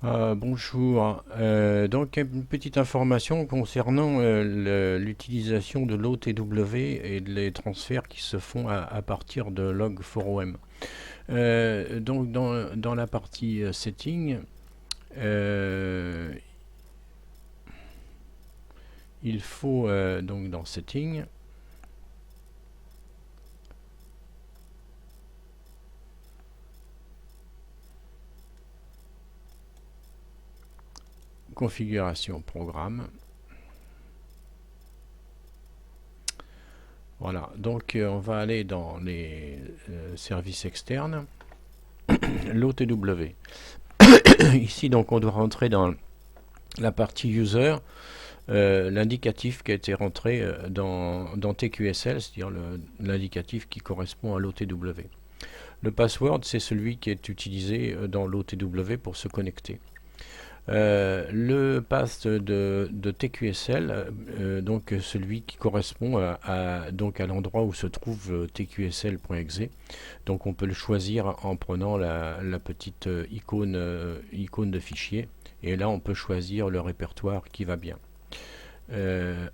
Bonjour. Donc une petite information concernant l'utilisation de l'OTW et les transferts qui se font à partir de log4om. Donc dans la partie setting, euh, il faut donc dans setting configuration programme. Voilà, donc on va aller dans les services externes, l'OTW. Ici donc on doit rentrer dans la partie user, l'indicatif qui a été rentré dans TQSL, c'est-à-dire l'indicatif qui correspond à l'OTW. Le password, c'est celui qui est utilisé dans l'OTW pour se connecter. Le path de TQSL, donc celui qui correspond donc à l'endroit où se trouve tqsl.exe. Donc on peut le choisir en prenant la petite icône de fichier. Et là, on peut choisir le répertoire qui va bien.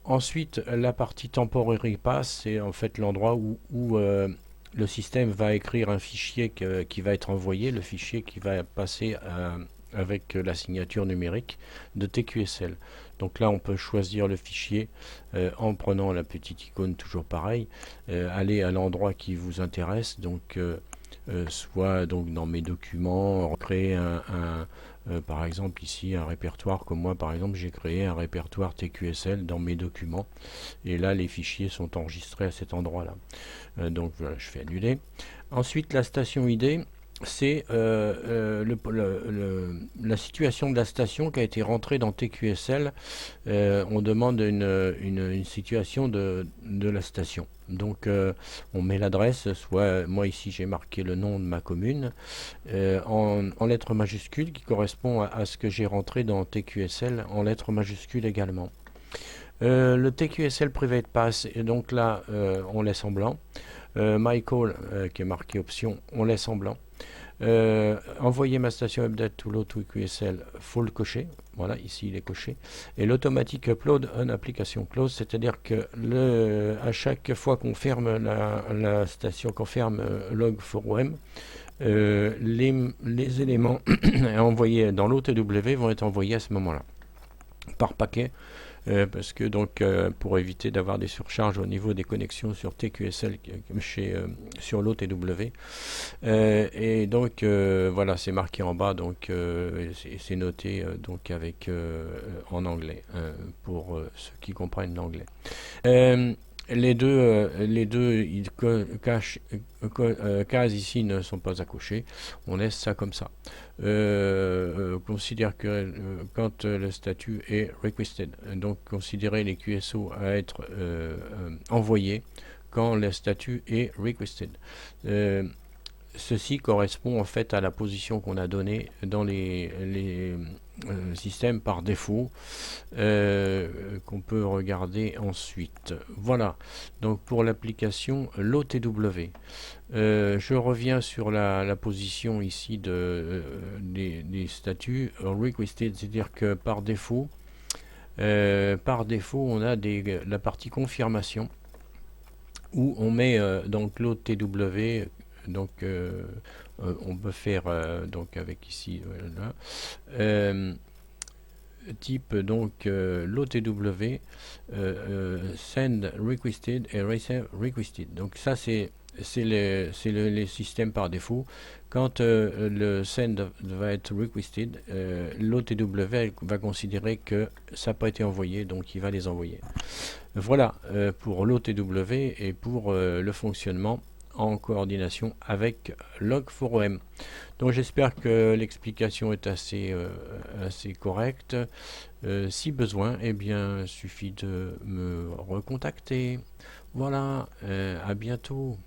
Ensuite, la partie temporary path, c'est en fait l'endroit où le système va écrire un fichier qui va être envoyé, le fichier qui va passer avec la signature numérique de TQSL. Donc là, on peut choisir le fichier en prenant la petite icône, toujours pareil, aller à l'endroit qui vous intéresse, donc soit donc dans mes documents, créer par exemple ici un répertoire, comme moi par exemple j'ai créé un répertoire TQSL dans mes documents, et là les fichiers sont enregistrés à cet endroit là. Donc voilà, je fais annuler. Ensuite, la station ID, c'est la situation de la station qui a été rentrée dans TQSL. On demande une situation de la station. Donc on met l'adresse, soit moi ici j'ai marqué le nom de ma commune, en lettres majuscules qui correspond à ce que j'ai rentré dans TQSL en lettres majuscules également. Le TQSL Private Pass, et donc là on laisse en blanc. MyCall qui est marqué option, on laisse en blanc. Envoyer ma station update to load to QSL, faut le cocher. Voilà, ici il est coché. Et l'automatic upload en application close, c'est-à-dire que à chaque fois qu'on ferme la station, qu'on ferme log4om, les éléments envoyés dans l'OTW vont être envoyés à ce moment-là, par paquet. Parce que donc pour éviter d'avoir des surcharges au niveau des connexions sur TQSL sur l'OTW. Et donc voilà, c'est marqué en bas, donc c'est noté donc avec en anglais pour ceux qui comprennent l'anglais. Euh, les deux cases ici ne sont pas à cocher. On laisse ça comme ça. Considère que quand le statut est requested, donc considérez les QSO à être envoyés quand le statut est requested. Ceci correspond en fait à la position qu'on a donnée dans les systèmes par défaut, qu'on peut regarder ensuite. Voilà, donc pour l'application l'OTW. Je reviens sur la position ici des statuts requested, c'est-à-dire que par défaut, on a la partie confirmation où on met donc l'OTW. Donc on peut faire donc avec ici type donc l'OTW send requested et receive requested. Donc ça c'est les systèmes par défaut. Quand le send va être requested, l'OTW va considérer que ça n'a pas été envoyé, donc il va les envoyer. Voilà pour l'OTW et pour le fonctionnement en coordination avec log4om. Donc j'espère que l'explication est assez correcte. Si besoin, eh bien, il suffit de me recontacter. Voilà, à bientôt.